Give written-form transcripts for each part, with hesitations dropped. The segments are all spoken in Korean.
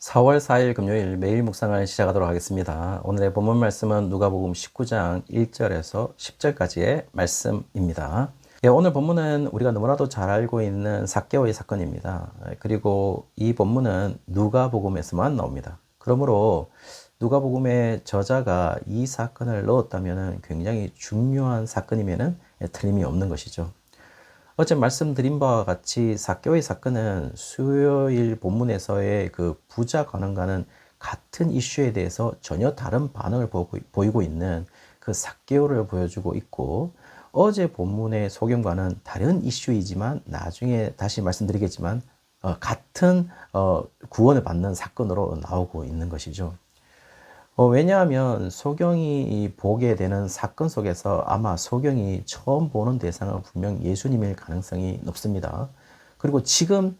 4월 4일 금요일 매일 묵상을 시작하도록 하겠습니다. 오늘의 본문 말씀은 누가복음 19장 1절에서 10절까지의 말씀입니다. 오늘 본문은 우리가 너무나도 잘 알고 있는 삭개오의 사건입니다. 그리고 이 본문은 누가복음에서만 나옵니다. 그러므로 누가복음의 저자가 이 사건을 넣었다면 굉장히 중요한 사건임에는 틀림이 없는 것이죠. 어제 말씀드린 바와 같이 삭개오의 사건은 수요일 본문에서의 그 부자 관원과는 같은 이슈에 대해서 전혀 다른 반응을 보이고 있는 그 삭개오를 보여주고 있고, 어제 본문의 소경과는 다른 이슈이지만 나중에 다시 말씀드리겠지만 같은 구원을 받는 사건으로 나오고 있는 것이죠. 왜냐하면 소경이 보게 되는 사건 속에서 아마 소경이 처음 보는 대상은 분명 예수님일 가능성이 높습니다. 그리고 지금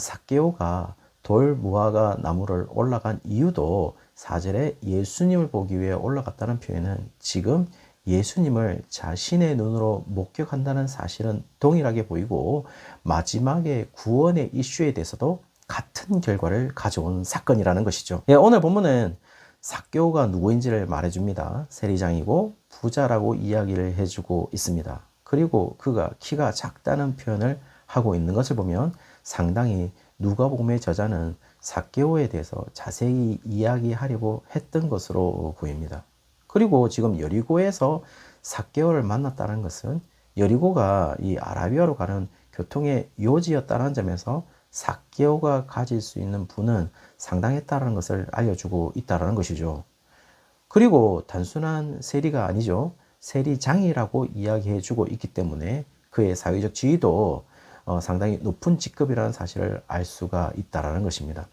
삭개오가 돌 무화과 나무를 올라간 이유도 4절에 예수님을 보기 위해 올라갔다는 표현은 지금 예수님을 자신의 눈으로 목격한다는 사실은 동일하게 보이고, 마지막에 구원의 이슈에 대해서도 같은 결과를 가져온 사건이라는 것이죠. 오늘 본문은 삭개오가 누구인지를 말해줍니다. 세리장이고 부자라고 이야기를 해주고 있습니다. 그리고 그가 키가 작다는 표현을 하고 있는 것을 보면 상당히 누가복음의 저자는 삭개오에 대해서 자세히 이야기하려고 했던 것으로 보입니다. 그리고 지금 여리고에서 삭개오를 만났다는 것은 여리고가 이 아라비아로 가는 교통의 요지였다는 점에서 삭개오가 가질 수 있는 부는 상당했다는 것을 알려주고 있다는 것이죠. 그리고 단순한 세리가 아니죠. 세리장이라고 이야기해주고 있기 때문에 그의 사회적 지위도 상당히 높은 직급이라는 사실을 알 수가 있다는 것입니다.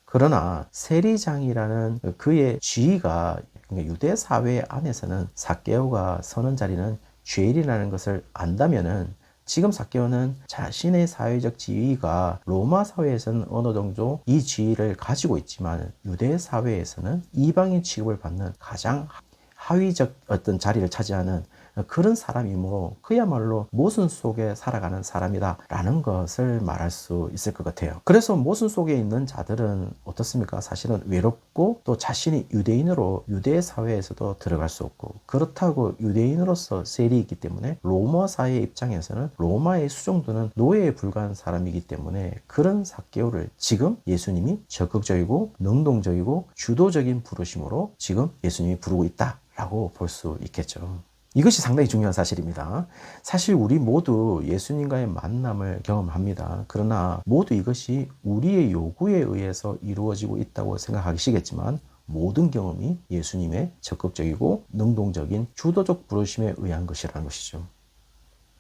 그러나 세리장이라는 그의 지위가 유대 사회 안에서는 삭개오가 서는 자리는 죄일이라는 것을 안다면은, 지금 삭개오는 자신의 사회적 지위가 로마 사회에서는 어느 정도 이 지위를 가지고 있지만 유대 사회에서는 이방인 취급을 받는 가장 하위적 어떤 자리를 차지하는 그런 사람이므로 그야말로 모순 속에 살아가는 사람이다 라는 것을 말할 수 있을 것 같아요. 그래서 모순 속에 있는 자들은 어떻습니까? 사실은 외롭고 또 자신이 유대인으로 유대 사회에서도 들어갈 수 없고, 그렇다고 유대인으로서 셀이 있기 때문에 로마 사회 입장에서는 로마의 수종도는 노예에 불과한 사람이기 때문에 그런 삭개오를 지금 예수님이 적극적이고 능동적이고 주도적인 부르심으로 지금 예수님이 부르고 있다 라고 볼 수 있겠죠. 이것이 상당히 중요한 사실입니다. 사실 우리 모두 예수님과의 만남을 경험합니다. 그러나 모두 이것이 우리의 요구에 의해서 이루어지고 있다고 생각하시겠지만, 모든 경험이 예수님의 적극적이고 능동적인 주도적 부르심에 의한 것이라는 것이죠.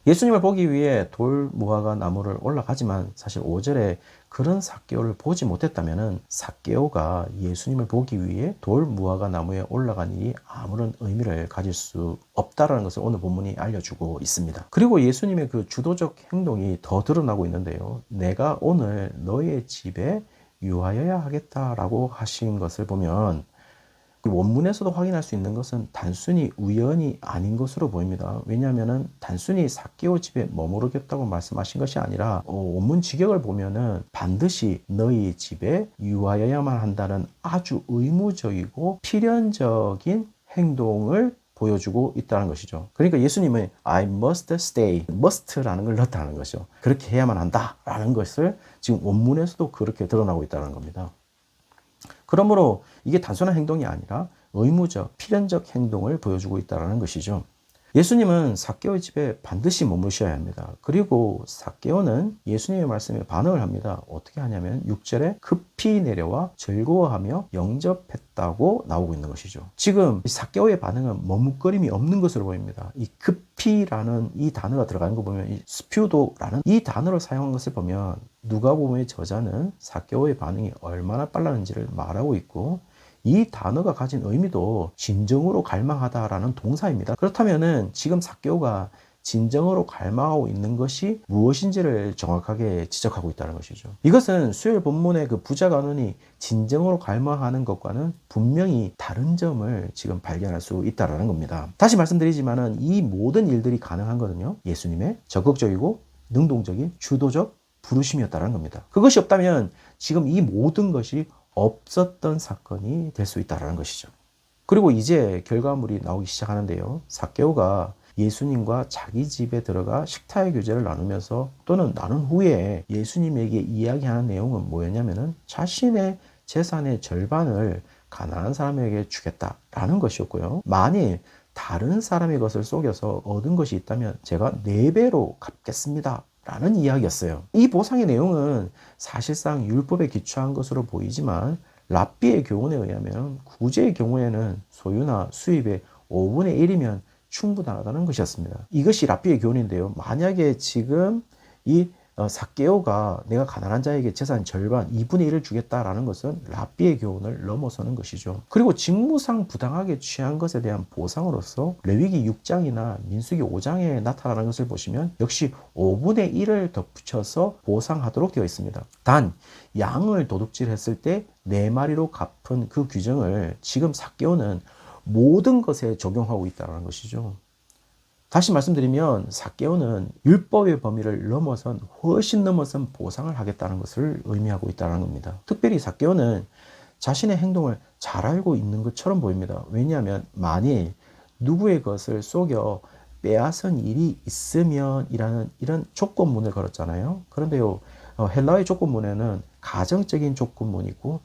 예수님을 보기 위해 돌 무화과 나무를 올라가지만 사실 5절에 그런 삭개오를 보지 못했다면 삭개오가 예수님을 보기 위해 돌 무화과 나무에 올라간 일이 아무런 의미를 가질 수 없다라는 것을 오늘 본문이 알려주고 있습니다. 그리고 예수님의 그 주도적 행동이 더 드러나고 있는데요. 내가 오늘 너의 집에 유하여야 하겠다라고 하신 것을 보면 원문에서도 확인할 수 있는 것은 단순히 우연이 아닌 것으로 보입니다. 왜냐하면 단순히 삭개오 집에 머무르겠다고 말씀하신 것이 아니라 원문 직역을 보면은 반드시 너희 집에 유하여야만 한다는 아주 의무적이고 필연적인 행동을 보여주고 있다는 것이죠. 그러니까 예수님은 I must stay, must라는 걸 넣었다는 것이죠. 그렇게 해야만 한다라는 것을 지금 원문에서도 그렇게 드러나고 있다는 겁니다. 그러므로 이게 단순한 행동이 아니라 의무적, 필연적 행동을 보여주고 있다는 것이죠. 예수님은 삭개오의 집에 반드시 머무셔야 합니다. 그리고 삭개오는 예수님의 말씀에 반응을 합니다. 어떻게 하냐면 6절에 급히 내려와 즐거워하며 영접했다고 나오고 있는 것이죠. 지금 삭개오의 반응은 머뭇거림이 없는 것으로 보입니다. 이 급히라는 이 단어가 들어가는 거 보면, 이 스퓨도라는 이 단어를 사용한 것을 보면 누가복음의 저자는 삭개오의 반응이 얼마나 빨랐는지를 말하고 있고, 이 단어가 가진 의미도 진정으로 갈망하다라는 동사입니다. 그렇다면은 지금 삭개오가 진정으로 갈망하고 있는 것이 무엇인지를 정확하게 지적하고 있다는 것이죠. 이것은 수요일 본문의 그 부자 관원이 진정으로 갈망하는 것과는 분명히 다른 점을 지금 발견할 수 있다는 겁니다. 다시 말씀드리지만은 이 모든 일들이 가능한 거는요, 예수님의 적극적이고 능동적인 주도적 부르심이었다는 겁니다. 그것이 없다면 지금 이 모든 것이 없었던 사건이 될 수 있다는 것이죠. 그리고 이제 결과물이 나오기 시작하는데요. 삭개오가 예수님과 자기 집에 들어가 식탁의 교제를 나누면서 또는 나눈 후에 예수님에게 이야기하는 내용은 뭐였냐면은 자신의 재산의 절반을 가난한 사람에게 주겠다라는 것이었고요. 만일 다른 사람의 것을 속여서 얻은 것이 있다면 제가 4배로 갚겠습니다. 라는 이야기였어요. 이 보상의 내용은 사실상 율법에 기초한 것으로 보이지만 랍비의 교훈에 의하면 구제의 경우에는 소유나 수입의 5분의 1이면 충분하다는 것이었습니다. 이것이 랍비의 교훈인데요. 만약에 지금 이 삭개오가 내가 가난한 자에게 재산 절반 2분의 1을 주겠다라는 것은 랍비의 교훈을 넘어서는 것이죠. 그리고 직무상 부당하게 취한 것에 대한 보상으로서 레위기 6장이나 민수기 5장에 나타나는 것을 보시면 역시 5분의 1을 덧붙여서 보상하도록 되어 있습니다. 단 양을 도둑질했을 때 4마리로 갚은 그 규정을 지금 삭개오는 모든 것에 적용하고 있다는 것이죠. 다시 말씀드리면 삭개오는 율법의 범위를 훨씬 넘어선 보상을 하겠다는 것을 의미하고 있다는 겁니다. 특별히 삭개오는 자신의 행동을 잘 알고 있는 것처럼 보입니다. 왜냐하면 만일 누구의 것을 속여 빼앗은 일이 있으면 이런 조건문을 걸었잖아요. 그런데요, 헬라의 조건문에는 가정적인 조건문이 있고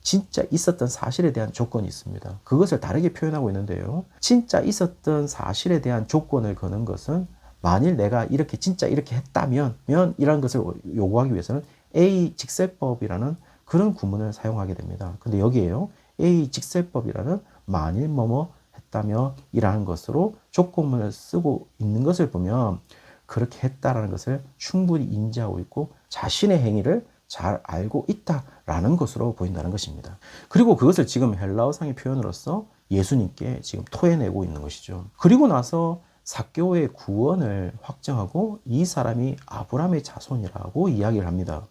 진짜 있었던 사실에 대한 조건이 있습니다. 그것을 다르게 표현하고 있는데요. 진짜 있었던 사실에 대한 조건을 거는 것은 만일 내가 진짜 이렇게 했다면 이라는 것을 요구하기 위해서는 A 직세법이라는 그런 구문을 사용하게 됩니다. 근데 여기에요. A 직세법이라는 만일 뭐뭐 했다며 이라는 것으로 조건문을 쓰고 있는 것을 보면 그렇게 했다라는 것을 충분히 인지하고 있고 자신의 행위를 잘 알고 있다라는 것으로 보인다는 것입니다. 그리고 그것을 지금 헬라어상의 표현으로서 예수님께 지금 토해내고 있는 것이죠. 그리고 나서 삭개오의 구원을 확정하고 이 사람이 아브라함의 자손이라고 이야기를 합니다.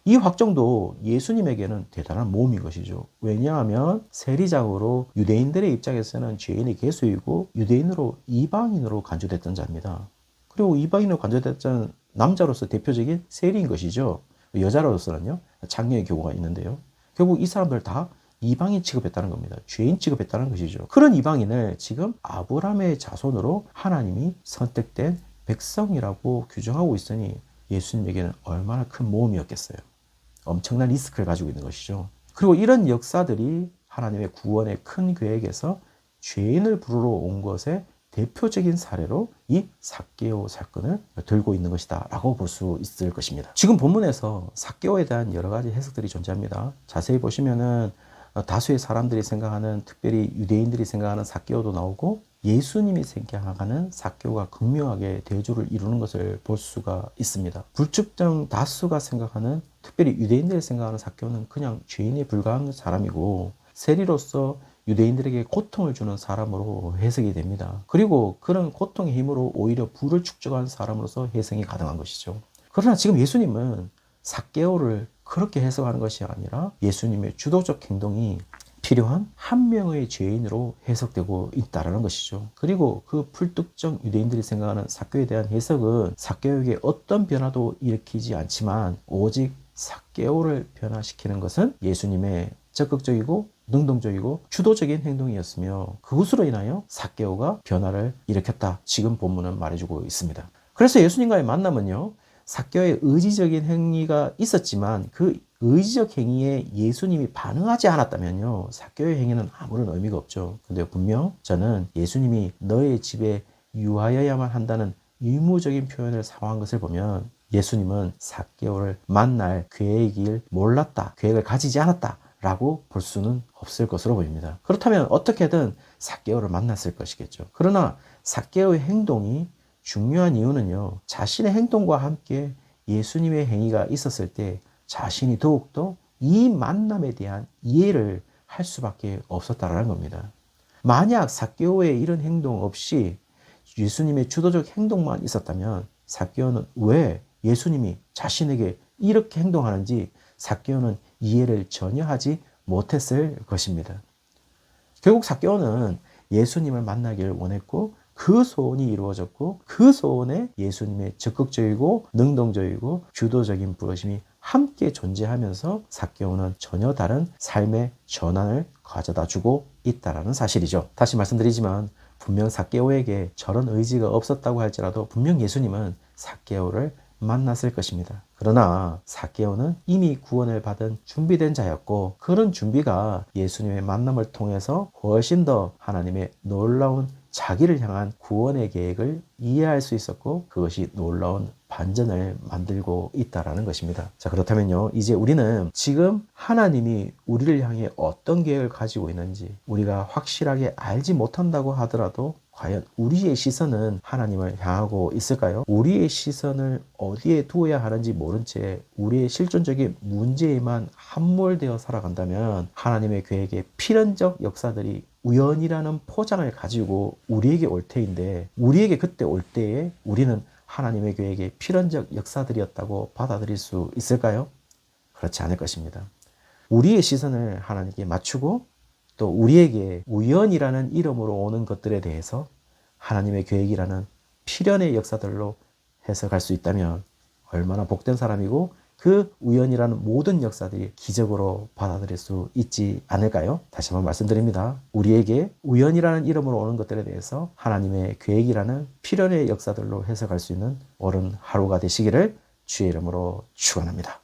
이 확정도 예수님에게는 대단한 모험인 것이죠. 왜냐하면 세리장으로 유대인들의 입장에서는 죄인의 계수이고 유대인으로 이방인으로 간주됐던 자입니다. 그리고 이방인으로 간주됐던 남자로서 대표적인 세리인 것이죠. 여자로서는요, 장녀의 경우가 있는데요. 결국 이 사람들 다 이방인 취급했다는 겁니다. 죄인 취급했다는 것이죠. 그런 이방인을 지금 아브라함의 자손으로 하나님이 선택된 백성이라고 규정하고 있으니 예수님에게는 얼마나 큰 모험이었겠어요. 엄청난 리스크를 가지고 있는 것이죠. 그리고 이런 역사들이 하나님의 구원의 큰 계획에서 죄인을 부르러 온 것에 대표적인 사례로 이 삭개오 사건을 들고 있는 것이다 라고 볼 수 있을 것입니다. 지금 본문에서 삭개오에 대한 여러 가지 해석들이 존재합니다. 자세히 보시면은 다수의 사람들이 생각하는, 특별히 유대인들이 생각하는 삭개오도 나오고 예수님이 생각하는 삭개오가 극명하게 대조를 이루는 것을 볼 수가 있습니다. 불특정 다수가 생각하는, 특별히 유대인들이 생각하는 삭개오는 그냥 죄인에 불과한 사람이고 세리로서 유대인들에게 고통을 주는 사람으로 해석이 됩니다. 그리고 그런 고통의 힘으로 오히려 부를 축적한 사람으로서 해석이 가능한 것이죠. 그러나 지금 예수님은 삭개오를 그렇게 해석하는 것이 아니라 예수님의 주도적 행동이 필요한 한 명의 죄인으로 해석되고 있다는 것이죠. 그리고 그 불특정 유대인들이 생각하는 삭개오에 대한 해석은 삭개오에게 어떤 변화도 일으키지 않지만 오직 삭개오를 변화시키는 것은 예수님의 적극적이고 능동적이고 주도적인 행동이었으며 그것으로 인하여 삭개오가 변화를 일으켰다. 지금 본문은 말해주고 있습니다. 그래서 예수님과의 만남은요, 삭개오의 의지적인 행위가 있었지만 그 의지적 행위에 예수님이 반응하지 않았다면요, 삭개오의 행위는 아무런 의미가 없죠. 근데 분명 저는 예수님이 너의 집에 유하여야만 한다는 의무적인 표현을 사용한 것을 보면 예수님은 삭개오를 만날 계획을 몰랐다, 계획을 가지지 않았다 라고 볼 수는 없을 것으로 보입니다. 그렇다면 어떻게든 삭개오를 만났을 것이겠죠. 그러나 삭개오의 행동이 중요한 이유는요, 자신의 행동과 함께 예수님의 행위가 있었을 때 자신이 더욱더 이 만남에 대한 이해를 할 수밖에 없었다는 겁니다. 만약 삭개오의 이런 행동 없이 예수님의 주도적 행동만 있었다면 삭개오는 왜 예수님이 자신에게 이렇게 행동하는지 삭개오는 이해를 전혀 하지 못했을 것입니다. 결국 삭개오는 예수님을 만나기를 원했고 그 소원이 이루어졌고 그 소원에 예수님의 적극적이고 능동적이고 주도적인 부르심이 함께 존재하면서 삭개오는 전혀 다른 삶의 전환을 가져다 주고 있다는 사실이죠. 다시 말씀드리지만 분명 삭개오에게 저런 의지가 없었다고 할지라도 분명 예수님은 삭개오를 만났을 것입니다. 그러나 삭개오는 이미 구원을 받은 준비된 자였고 그런 준비가 예수님의 만남을 통해서 훨씬 더 하나님의 놀라운 자기를 향한 구원의 계획을 이해할 수 있었고 그것이 놀라운 반전을 만들고 있다는 것입니다. 자, 그렇다면요, 이제 우리는 지금 하나님이 우리를 향해 어떤 계획을 가지고 있는지 우리가 확실하게 알지 못한다고 하더라도 과연 우리의 시선은 하나님을 향하고 있을까요? 우리의 시선을 어디에 두어야 하는지 모른 채 우리의 실존적인 문제에만 함몰되어 살아간다면 하나님의 계획의 필연적 역사들이 우연이라는 포장을 가지고 우리에게 올 테인데 우리에게 그때 올 때에 우리는 하나님의 계획의 필연적 역사들이었다고 받아들일 수 있을까요? 그렇지 않을 것입니다. 우리의 시선을 하나님께 맞추고 또 우리에게 우연이라는 이름으로 오는 것들에 대해서 하나님의 계획이라는 필연의 역사들로 해석할 수 있다면 얼마나 복된 사람이고 그 우연이라는 모든 역사들이 기적으로 받아들일 수 있지 않을까요? 다시 한번 말씀드립니다. 우리에게 우연이라는 이름으로 오는 것들에 대해서 하나님의 계획이라는 필연의 역사들로 해석할 수 있는 옳은 하루가 되시기를 주의 이름으로 축원합니다.